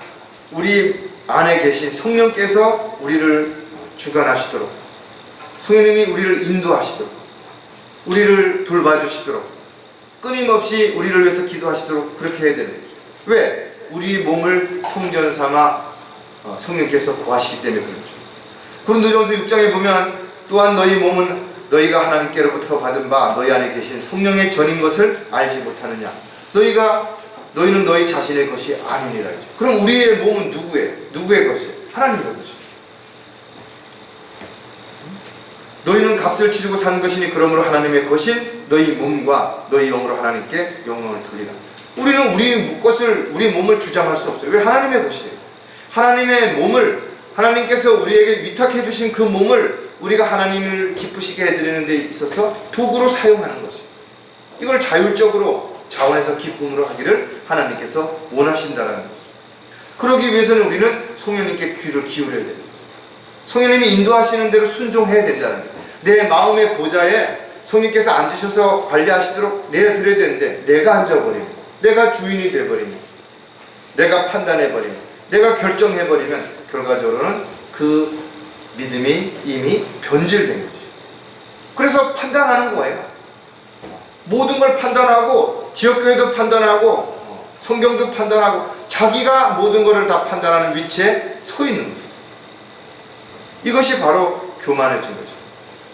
우리 안에 계신 성령께서 우리를 주관하시도록, 성령님이 우리를 인도하시도록, 우리를 돌봐주시도록, 끊임없이 우리를 위해서 기도하시도록 그렇게 해야 되는 거죠. 왜? 우리 몸을 성전 삼아 성령께서 구하시기 때문에 그렇죠. 고린도전서 6장에 보면 또한 너희 몸은 너희가 하나님께로부터 받은 바 너희 안에 계신 성령의 전인 것을 알지 못하느냐. 너희는 너희 자신의 것이 아니니라. 그럼 우리의 몸은 누구의 것이에요? 하나님의 것이에요. 너희는 값을 치르고 산 것이니 그러므로 하나님의 것인 너희 몸과 너희 영으로 하나님께 영광을 돌리라. 우리는 우리 몸을 주장할 수 없어요. 왜? 하나님의 것이에요. 하나님의 몸을 하나님께서 우리에게 위탁해 주신 그 몸을 우리가 하나님을 기쁘시게 해드리는 데 있어서 도구로 사용하는 것이에요. 이걸 자율적으로 자원해서 기쁨으로 하기를 하나님께서 원하신다는 거죠. 그러기 위해서는 우리는 성령님께 귀를 기울여야 됩니다. 성령님이 인도하시는 대로 순종해야 된다는 거예요. 내 마음의 보좌에 성령께서 앉으셔서 관리하시도록 내어드려야 되는데 내가 앉아버리면, 내가 주인이 돼버리면, 내가 판단해버리면, 내가 결정해버리면 결과적으로는 그 믿음이 이미 변질된 거죠. 그래서 판단하는 거예요. 모든 걸 판단하고 지역교회도 판단하고 성경도 판단하고 자기가 모든 것을 다 판단하는 위치에 서 있는 거죠. 이것이 바로 교만해진 것이죠.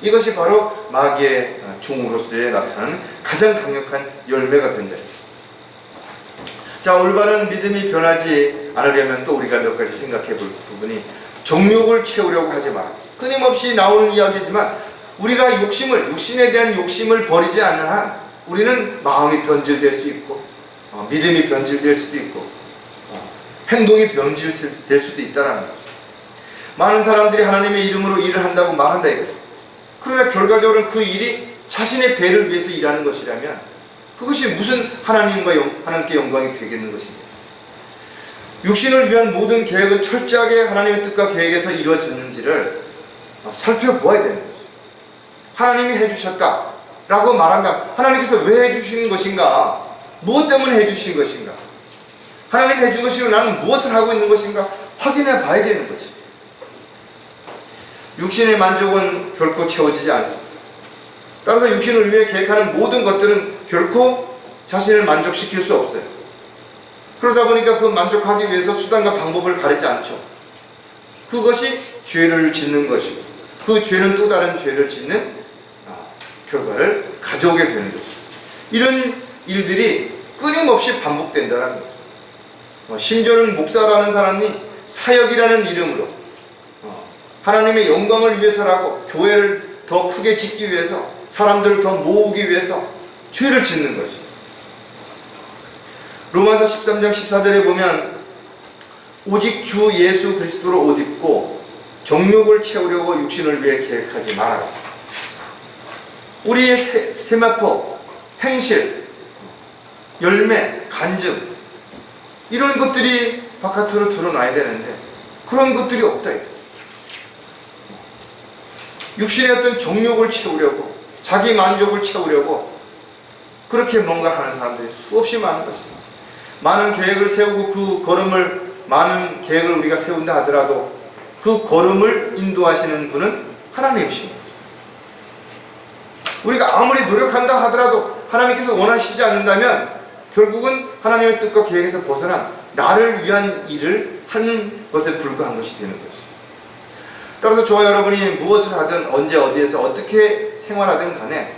이것이 바로 마귀의 종으로서의 나타나는 가장 강력한 열매가 된다. 자, 올바른 믿음이 변하지 않으려면 또 우리가 몇 가지 생각해 볼 부분이 정욕을 채우려고 하지 마라. 끊임없이 나오는 이야기지만 우리가 육신에 대한 욕심을 버리지 않는 한 우리는 마음이 변질될 수 있고 믿음이 변질될 수도 있고 행동이 변질될 수도 있다는 거죠. 많은 사람들이 하나님의 이름으로 일을 한다고 말한다 이거죠. 그러나 결과적으로는 그 일이 자신의 배를 위해서 일하는 것이라면 그것이 무슨 하나님께 영광이 되겠는 것입니다. 육신을 위한 모든 계획은 철저하게 하나님의 뜻과 계획에서 이루어졌는지를 살펴보아야 되는 거죠. 하나님이 해주셨다 라고 말한다면 하나님께서 왜 해주신 것인가? 무엇 때문에 해주신 것인가? 하나님 해준 것이고 나는 무엇을 하고 있는 것인가? 확인해 봐야 되는 거지. 육신의 만족은 결코 채워지지 않습니다. 따라서 육신을 위해 계획하는 모든 것들은 결코 자신을 만족시킬 수 없어요. 그러다 보니까 그 만족하기 위해서 수단과 방법을 가리지 않죠. 그것이 죄를 짓는 것이고 그 죄는 또 다른 죄를 짓는 결과를 가져오게 되는 것이죠. 이런 일들이 끊임없이 반복된다는 거죠. 심지어는 목사라는 사람이 사역이라는 이름으로 하나님의 영광을 위해서라고 교회를 더 크게 짓기 위해서 사람들을 더 모으기 위해서 죄를 짓는 것이죠. 로마서 13장 14절에 보면 오직 주 예수 그리스도로 옷 입고 정욕을 채우려고 육신을 위해 계획하지 말아라. 우리의 세마포, 행실, 열매, 간증 이런 것들이 바깥으로 드러나야 되는데 그런 것들이 없다. 육신의 어떤 정욕을 채우려고, 자기 만족을 채우려고 그렇게 뭔가 하는 사람들이 수없이 많은 것입니다. 많은 계획을 세우고 그 걸음을, 많은 계획을 우리가 세운다 하더라도 그 걸음을 인도하시는 분은 하나님이십니다. 우리가 아무리 노력한다 하더라도 하나님께서 원하시지 않는다면 결국은 하나님의 뜻과 계획에서 벗어난 나를 위한 일을 하는 것에 불과한 것이 되는 것이죠. 따라서 저와 여러분이 무엇을 하든 언제 어디에서 어떻게 생활하든 간에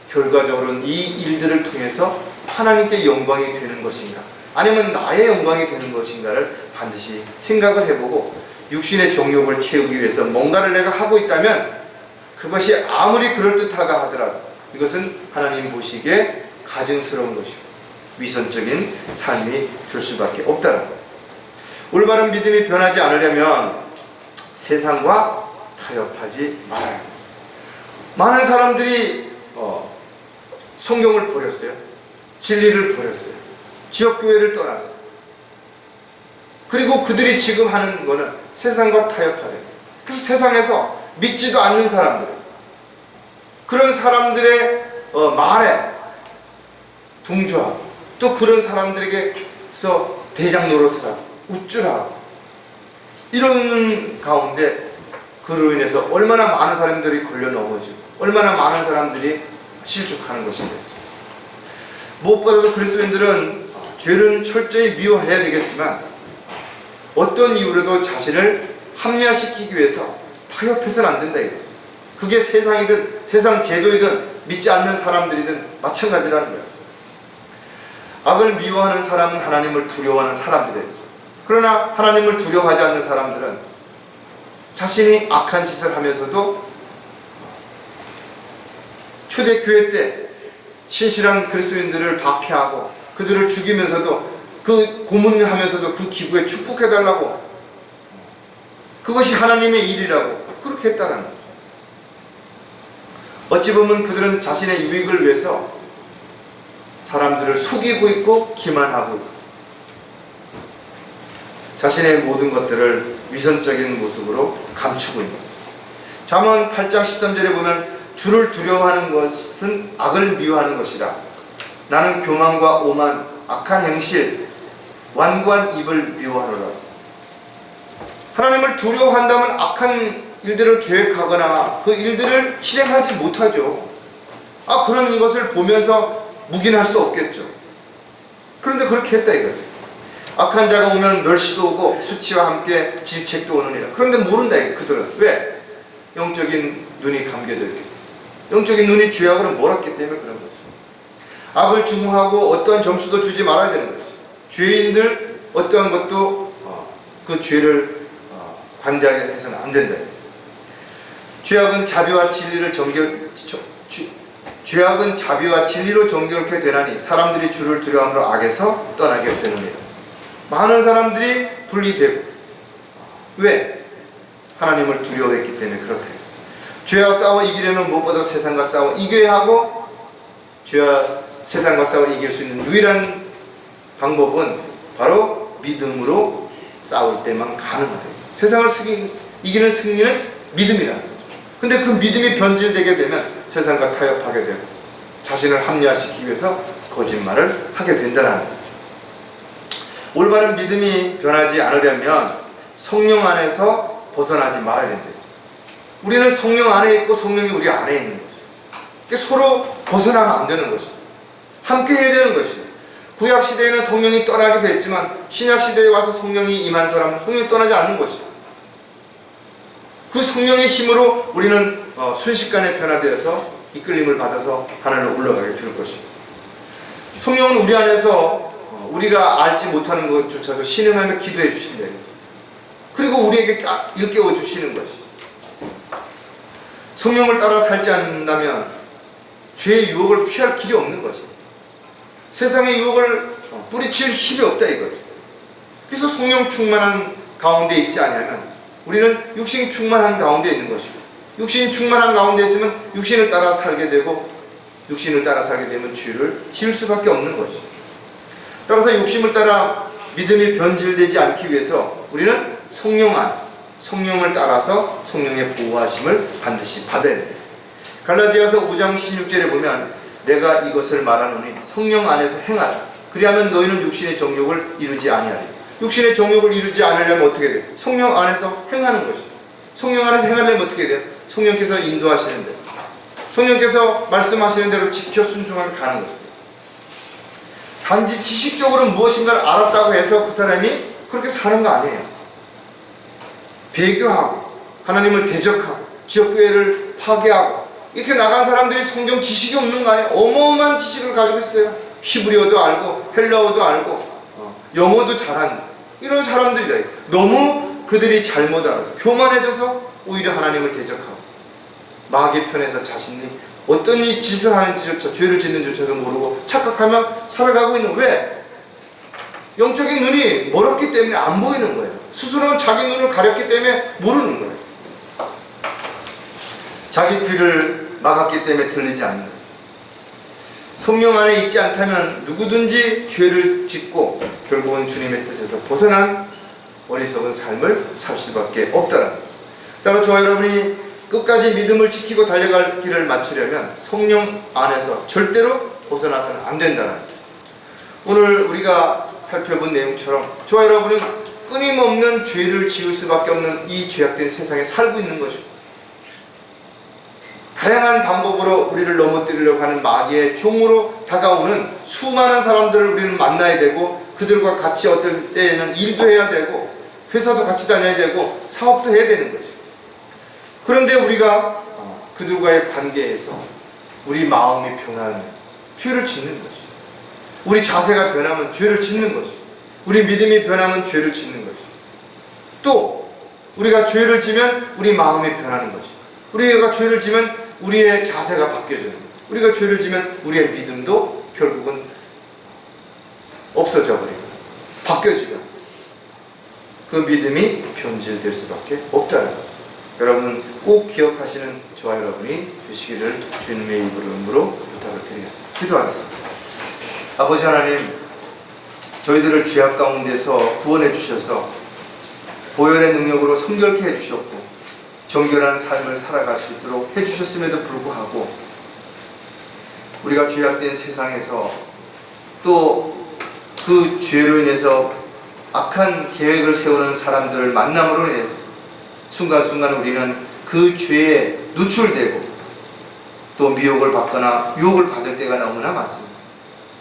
결과적으로는 이 일들을 통해서 하나님께 영광이 되는 것인가 아니면 나의 영광이 되는 것인가를 반드시 생각을 해보고 육신의 정욕을 채우기 위해서 뭔가를 내가 하고 있다면 그것이 아무리 그럴듯하다 하더라도 이것은 하나님 보시기에 가증스러운 것이고 위선적인 삶이 될 수밖에 없다는 것. 올바른 믿음이 변하지 않으려면 세상과 타협하지 말아야 합니다. 많은 사람들이 성경을 버렸어요. 진리를 버렸어요. 지역교회를 떠났어요. 그리고 그들이 지금 하는 거는 세상과 타협하대요. 그래서 세상에서 믿지도 않는 사람들, 그런 사람들의 말에 동조하고 또 그런 사람들에게서 대장 노릇을 하고 우쭐하고 이러는 가운데 그로 인해서 얼마나 많은 사람들이 걸려 넘어지고 얼마나 많은 사람들이 실족하는 것인데, 무엇보다도 그리스도인들은 죄를 철저히 미워해야 되겠지만 어떤 이유로도 자신을 합리화시키기 위해서 타협해서는 안 된다 이거죠. 그게 세상이든 세상 제도이든 믿지 않는 사람들이든 마찬가지라는 거예요. 악을 미워하는 사람은 하나님을 두려워하는 사람들이죠. 그러나 하나님을 두려워하지 않는 사람들은 자신이 악한 짓을 하면서도 초대교회 때 신실한 그리스도인들을 박해하고 그들을 죽이면서도 그 고문하면서도 그 기부에 축복해달라고, 그것이 하나님의 일이라고 그렇게 했다는 거죠. 어찌 보면 그들은 자신의 유익을 위해서 사람들을 속이고 있고 기만하고 있고 자신의 모든 것들을 위선적인 모습으로 감추고 있는 거죠. 잠언 8장 13절에 보면 주를 두려워하는 것은 악을 미워하는 것이라. 나는 교만과 오만, 악한 행실, 완고한 입을 미워하노라. 하나님을 두려워한다면 악한 일들을 계획하거나 그 일들을 실행하지 못하죠. 그런 것을 보면서 묵인할 수 없겠죠. 그런데 그렇게 했다 이거죠. 악한 자가 오면 멸시도 오고 수치와 함께 질책도 오느니라. 그런데 모른다 이거 그들은. 왜? 영적인 눈이 감겨져 있기, 영적인 눈이 죄악으로 몰았기 때문에 그런 거죠. 악을 중후하고 어떠한 점수도 주지 말아야 되는 거죠. 죄인들 어떠한 것도 그 죄를 관대하게 해서는 안 된다. 죄악은 자비와 진리를 죄악은 자비와 진리로 정결케 되나니 사람들이 주를 두려워함으로 악에서 떠나게 되느니라. 많은 사람들이 분리되고, 왜? 하나님을 두려워했기 때문에 그렇다. 죄와 싸워 이기려면 무엇보다 세상과 싸워 이겨야 하고, 죄와 세상과 싸워 이길 수 있는 유일한 방법은 바로 믿음으로 싸울 때만 가능하다. 세상을 이기는 승리는 믿음이라는 거죠. 근데 그 믿음이 변질되게 되면 세상과 타협하게 되고 자신을 합리화시키기 위해서 거짓말을 하게 된다는 거죠. 올바른 믿음이 변하지 않으려면 성령 안에서 벗어나지 말아야 된다. 우리는 성령 안에 있고 성령이 우리 안에 있는 거죠. 서로 벗어나면 안 되는 것이죠. 함께 해야 되는 것이죠. 구약 시대에는 성령이 떠나기도 했지만 신약 시대에 와서 성령이 임한 사람은 성령이 떠나지 않는 것이죠. 그 성령의 힘으로 우리는 순식간에 변화되어서 이끌림을 받아서 하늘로 올라가게 될 것입니다. 성령은 우리 안에서 우리가 알지 못하는 것조차도 신음하며 기도해 주신다. 그리고 우리에게 일깨워 주시는 것이. 성령을 따라 살지 않는다면 죄의 유혹을 피할 길이 없는 것입니다. 세상의 유혹을 뿌리칠 힘이 없다 이거죠. 그래서 성령 충만한 가운데 있지 않으면 우리는 육신이 충만한 가운데 있는 것이고, 육신이 충만한 가운데 있으면 육신을 따라 살게 되고, 육신을 따라 살게 되면 죄를 지을 수밖에 없는 것이죠. 따라서 욕심을 따라 믿음이 변질되지 않기 위해서 우리는 성령 안에서, 성령을 따라서 성령의 보호하심을 반드시 받아야 됩니다. 갈라디아서 5장 16절에 보면 내가 이것을 말하노니 성령 안에서 행하라. 그리하면 너희는 육신의 정욕을 이루지 아니하리. 육신의 정욕을 이루지 않으려면 어떻게 돼요? 성령 안에서 행하는 것이죠. 성령 안에서 행하려면 어떻게 돼요? 성령께서 인도하시는 대로, 성령께서 말씀하시는 대로 지켜 순종하며 가는 것입니다. 단지 지식적으로 무엇인가를 알았다고 해서 그 사람이 그렇게 사는 거 아니에요. 배교하고 하나님을 대적하고 지역교회를 파괴하고 이렇게 나간 사람들이 성경 지식이 없는 거 아니에요? 어마어마한 지식을 가지고 있어요. 히브리어도 알고 헬라어도 알고 영어도 잘하는 이런 사람들이래. 너무 그들이 잘못 알아서 교만해져서 오히려 하나님을 대적하고 마귀의 편에서 자신이 어떤 이 짓을 하는지조차, 죄를 짓는지조차도 모르고 착각하며 살아가고 있는. 왜? 영적인 눈이 멀었기 때문에 안 보이는 거예요. 스스로는 자기 눈을 가렸기 때문에 모르는 거예요. 자기 귀를 막았기 때문에 들리지 않는 거예요. 성령 안에 있지 않다면 누구든지 죄를 짓고 결국은 주님의 뜻에서 벗어난 어리석은 삶을 살 수밖에 없다는 거예요. 따라 저와 여러분이 끝까지 믿음을 지키고 달려갈 길을 맞추려면 성령 안에서 절대로 벗어나서는 안 된다는 거예요. 오늘 우리가 살펴본 내용처럼 저와 여러분은 끊임없는 죄를 지을 수밖에 없는 이 죄악된 세상에 살고 있는 것이고, 다양한 방법으로 우리를 넘어뜨리려고 하는 마귀의 종으로 다가오는 수많은 사람들을 우리는 만나야 되고, 그들과 같이 어떤 때에는 일도 해야 되고 회사도 같이 다녀야 되고 사업도 해야 되는 것이죠. 그런데 우리가 그들과의 관계에서 우리 마음이 변하면 죄를 짓는 것이죠. 우리 자세가 변하면 죄를 짓는 것이죠. 우리 믿음이 변하면 죄를 짓는 것이죠. 또 우리가 죄를 지면 우리 마음이 변하는 것이죠. 우리가 죄를 지면 우리의 자세가 바뀌어지는 거예요. 우리가 죄를 지면 우리의 믿음도 결국은 없어져 버리고 바뀌어지고 그 믿음이 변질될 수밖에 없다는 거죠. 여러분 꼭 기억하시는 저와 여러분이 되시기를 주님의 이름으로 부탁을 드리겠습니다. 기도하겠습니다. 아버지 하나님, 저희들을 죄악 가운데서 구원해 주셔서 보혈의 능력으로 성결케 해주셨고 정결한 삶을 살아갈 수 있도록 해주셨음에도 불구하고 우리가 죄악된 세상에서 또 그 죄로 인해서 악한 계획을 세우는 사람들을 만남으로 인해서 순간순간 우리는 그 죄에 노출되고 또 미혹을 받거나 유혹을 받을 때가 너무나 많습니다.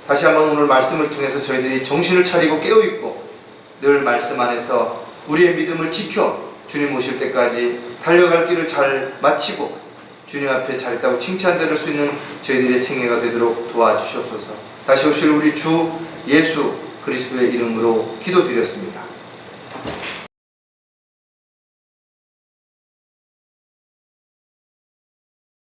다시 한번 오늘 말씀을 통해서 저희들이 정신을 차리고 깨어있고 늘 말씀 안에서 우리의 믿음을 지켜 주님 오실 때까지 달려갈 길을 잘 마치고 주님 앞에 잘했다고 칭찬드릴 수 있는 저희들의 생애가 되도록 도와주시옵소서. 다시 오실 우리 주 예수 그리스도의 이름으로 기도드렸습니다.